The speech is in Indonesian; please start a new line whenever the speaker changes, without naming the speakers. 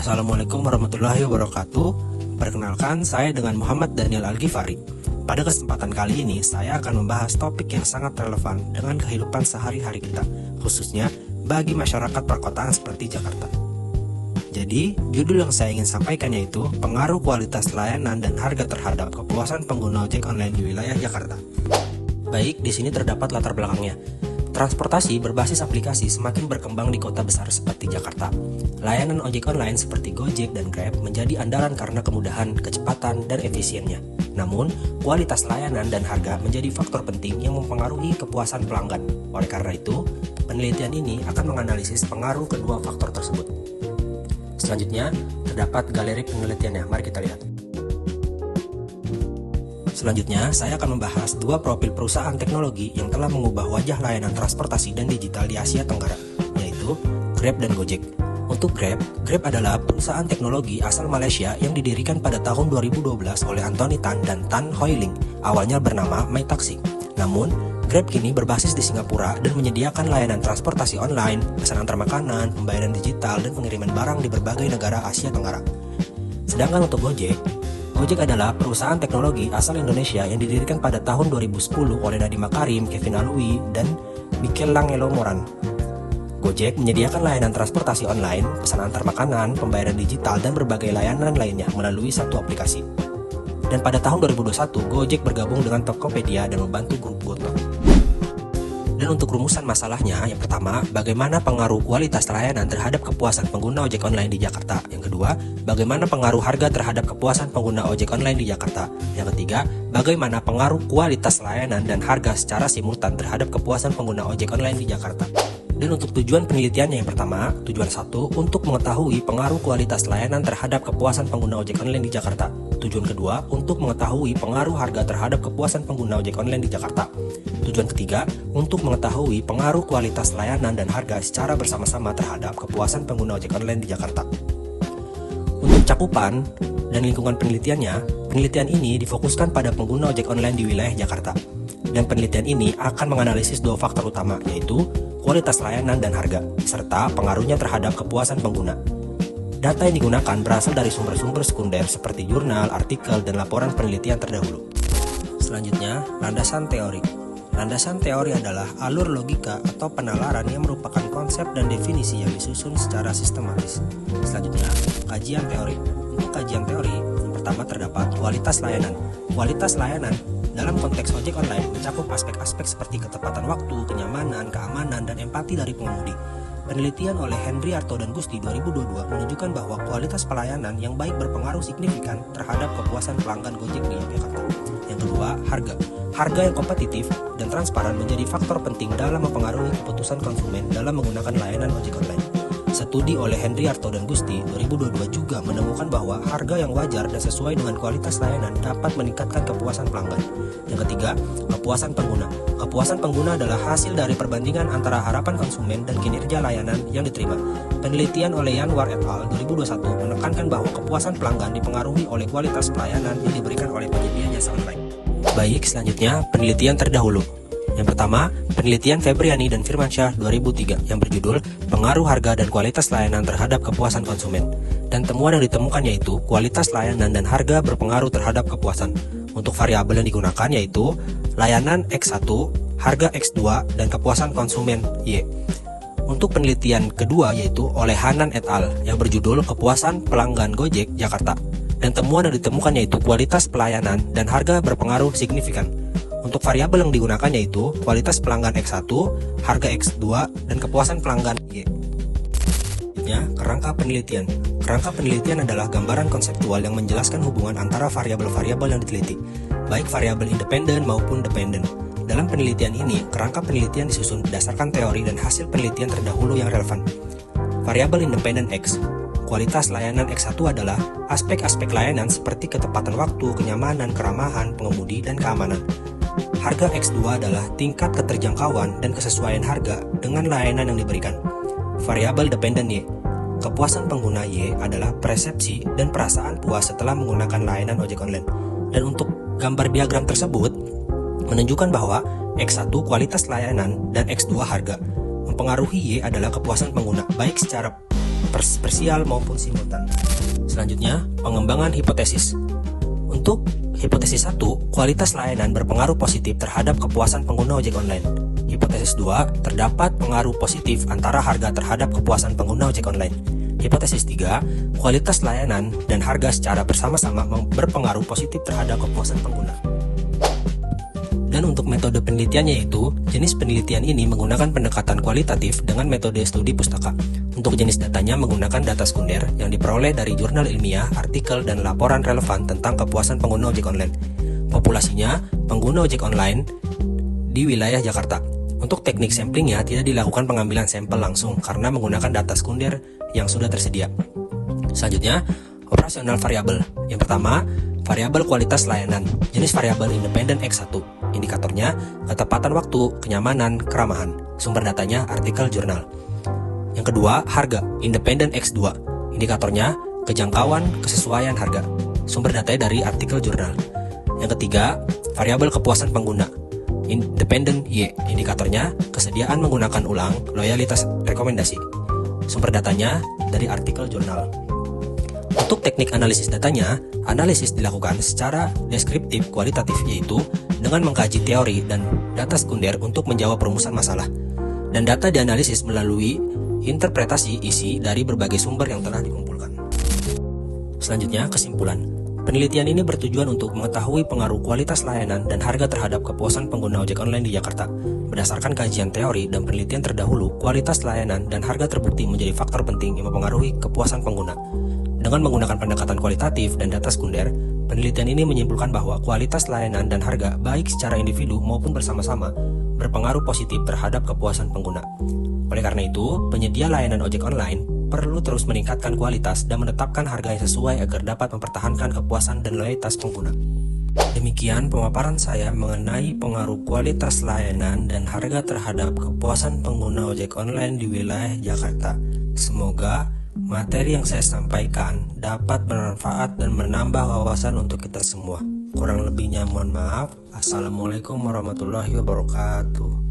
Assalamualaikum warahmatullahi wabarakatuh. Perkenalkan, saya dengan Muhammad Daniel Al-Ghifari. Pada kesempatan kali ini, saya akan membahas topik yang sangat relevan dengan kehidupan sehari-hari kita, khususnya bagi masyarakat perkotaan seperti Jakarta. Jadi, judul yang saya ingin sampaikan yaitu pengaruh kualitas layanan dan harga terhadap kepuasan pengguna ojek online di wilayah Jakarta. Baik, di sini terdapat latar belakangnya. Transportasi berbasis aplikasi semakin berkembang di kota besar seperti Jakarta. Layanan ojek online seperti Gojek dan Grab menjadi andalan karena kemudahan, kecepatan, dan efisiennya. Namun, kualitas layanan dan harga menjadi faktor penting yang mempengaruhi kepuasan pelanggan. Oleh karena itu, penelitian ini akan menganalisis pengaruh kedua faktor tersebut. Selanjutnya, terdapat galeri penelitiannya. Mari kita lihat. Selanjutnya, saya akan membahas dua profil perusahaan teknologi yang telah mengubah wajah layanan transportasi dan digital di Asia Tenggara, yaitu Grab dan Gojek. Untuk Grab adalah perusahaan teknologi asal Malaysia yang didirikan pada tahun 2012 oleh Anthony Tan dan Tan Hoi Ling, awalnya bernama MyTaxi. Namun, Grab kini berbasis di Singapura dan menyediakan layanan transportasi online, pesan antar makanan, pembayaran digital, dan pengiriman barang di berbagai negara Asia Tenggara. Sedangkan untuk Gojek adalah perusahaan teknologi asal Indonesia yang didirikan pada tahun 2010 oleh Nadiem Makarim, Kevin Alwi, dan Mikel Langelo Moran. Gojek menyediakan layanan transportasi online, pesan antar makanan, pembayaran digital, dan berbagai layanan lainnya melalui satu aplikasi. Dan pada tahun 2021, Gojek bergabung dengan Tokopedia dan membantu grup Goto. Dan untuk rumusan masalahnya, yang pertama, bagaimana pengaruh kualitas layanan terhadap kepuasan pengguna ojek online di Jakarta. Yang kedua, bagaimana pengaruh harga terhadap kepuasan pengguna ojek online di Jakarta. Yang ketiga, bagaimana pengaruh kualitas layanan dan harga secara simultan terhadap kepuasan pengguna ojek online di Jakarta. Dan untuk tujuan penelitiannya yang pertama, tujuan 1, untuk mengetahui pengaruh kualitas layanan terhadap kepuasan pengguna ojek online di Jakarta. Tujuan kedua, untuk mengetahui pengaruh harga terhadap kepuasan pengguna ojek online di Jakarta. Tujuan ketiga, untuk mengetahui pengaruh kualitas layanan dan harga secara bersama-sama terhadap kepuasan pengguna ojek online di Jakarta. Untuk cakupan dan lingkungan penelitiannya, penelitian ini difokuskan pada pengguna ojek online di wilayah Jakarta. Dan penelitian ini akan menganalisis dua faktor utama, yaitu kualitas layanan dan harga, serta pengaruhnya terhadap kepuasan pengguna. Data yang digunakan berasal dari sumber-sumber sekunder seperti jurnal, artikel, dan laporan penelitian terdahulu. Selanjutnya, landasan teori. Landasan teori adalah alur logika atau penalaran yang merupakan konsep dan definisi yang disusun secara sistematis. Selanjutnya, kajian teori. Untuk kajian teori, yang pertama terdapat kualitas layanan. Kualitas layanan dalam konteks ojek online mencakup aspek-aspek seperti ketepatan waktu, kenyamanan, keamanan, dan empati dari pengemudi. Penelitian oleh Hendriarto dan Gusti 2022 menunjukkan bahwa kualitas pelayanan yang baik berpengaruh signifikan terhadap kepuasan pelanggan Gojek di Yogyakarta. Yang kedua, harga. Harga yang kompetitif dan transparan menjadi faktor penting dalam mempengaruhi keputusan konsumen dalam menggunakan layanan ojek online. Studi oleh Hendriarto dan Gusti 2022 juga menemukan bahwa harga yang wajar dan sesuai dengan kualitas layanan dapat meningkatkan kepuasan pelanggan. Yang ketiga, kepuasan pengguna. Kepuasan pengguna adalah hasil dari perbandingan antara harapan konsumen dan kinerja layanan yang diterima. Penelitian oleh Yanwar et al. 2021 menekankan bahwa kepuasan pelanggan dipengaruhi oleh kualitas pelayanan yang diberikan oleh penyedia jasa online. Baik, selanjutnya penelitian terdahulu. Yang pertama, penelitian Febriani dan Firmansyah 2003 yang berjudul Pengaruh Harga dan Kualitas Layanan Terhadap Kepuasan Konsumen. Dan temuan yang ditemukan yaitu kualitas layanan dan harga berpengaruh terhadap kepuasan. Untuk variabel yang digunakan yaitu layanan X1, harga X2, dan kepuasan konsumen Y. Untuk penelitian kedua yaitu oleh Hanan et al. Yang berjudul Kepuasan Pelanggan Gojek Jakarta. Dan temuan yang ditemukan yaitu kualitas pelayanan dan harga berpengaruh signifikan. Untuk variabel yang digunakan yaitu kualitas pelanggan X1, harga X2, dan kepuasan pelanggan Y. Kerangka penelitian. Kerangka penelitian adalah gambaran konseptual yang menjelaskan hubungan antara variabel-variabel yang diteliti, baik variabel independen maupun dependen. Dalam penelitian ini, kerangka penelitian disusun berdasarkan teori dan hasil penelitian terdahulu yang relevan. Variabel independen X. Kualitas layanan X1 adalah aspek-aspek layanan seperti ketepatan waktu, kenyamanan, keramahan, pengemudi, dan keamanan. Harga X2 adalah tingkat keterjangkauan dan kesesuaian harga dengan layanan yang diberikan. Variabel dependen Y. Kepuasan pengguna Y adalah persepsi dan perasaan puas setelah menggunakan layanan ojek online. Dan untuk gambar diagram tersebut menunjukkan bahwa X1 kualitas layanan dan X2 harga. Mempengaruhi Y adalah kepuasan pengguna, baik secara parsial maupun simultan. Selanjutnya, pengembangan hipotesis. Untuk hipotesis 1, kualitas layanan berpengaruh positif terhadap kepuasan pengguna ojek online. Hipotesis 2, terdapat pengaruh positif antara harga terhadap kepuasan pengguna ojek online. Hipotesis 3, kualitas layanan dan harga secara bersama-sama berpengaruh positif terhadap kepuasan pengguna. Dan untuk metode penelitiannya yaitu, jenis penelitian ini menggunakan pendekatan kualitatif dengan metode studi pustaka. Untuk jenis datanya menggunakan data sekunder yang diperoleh dari jurnal ilmiah, artikel, dan laporan relevan tentang kepuasan pengguna ojek online. Populasinya, pengguna ojek online di wilayah Jakarta. Untuk teknik samplingnya tidak dilakukan pengambilan sampel langsung karena menggunakan data sekunder yang sudah tersedia. Selanjutnya, operasional variabel. Yang pertama, variabel kualitas layanan. Jenis variabel independen X1. Indikatornya, ketepatan waktu, kenyamanan, keramahan. Sumber datanya, artikel jurnal. Yang kedua, harga, independen X2. Indikatornya, kejangkauan, kesesuaian harga. Sumber datanya dari artikel jurnal. Yang ketiga, variabel kepuasan pengguna, independen Y. Indikatornya, kesediaan menggunakan ulang, loyalitas rekomendasi. Sumber datanya dari artikel jurnal. Untuk teknik analisis datanya, analisis dilakukan secara deskriptif kualitatif, yaitu dengan mengkaji teori dan data sekunder untuk menjawab perumusan masalah. Dan data dianalisis melalui interpretasi isi dari berbagai sumber yang telah dikumpulkan. Selanjutnya, kesimpulan. Penelitian ini bertujuan untuk mengetahui pengaruh kualitas layanan dan harga terhadap kepuasan pengguna ojek online di Jakarta. Berdasarkan kajian teori dan penelitian terdahulu, kualitas layanan dan harga terbukti menjadi faktor penting yang mempengaruhi kepuasan pengguna. Dengan menggunakan pendekatan kualitatif dan data sekunder, penelitian ini menyimpulkan bahwa kualitas layanan dan harga baik secara individu maupun bersama-sama berpengaruh positif terhadap kepuasan pengguna. Oleh karena itu, penyedia layanan ojek online perlu terus meningkatkan kualitas dan menetapkan harga yang sesuai agar dapat mempertahankan kepuasan dan loyalitas pengguna. Demikian pemaparan saya mengenai pengaruh kualitas layanan dan harga terhadap kepuasan pengguna ojek online di wilayah Jakarta. Semoga materi yang saya sampaikan dapat bermanfaat dan menambah wawasan untuk kita semua. Kurang lebihnya mohon maaf. Assalamualaikum warahmatullahi wabarakatuh.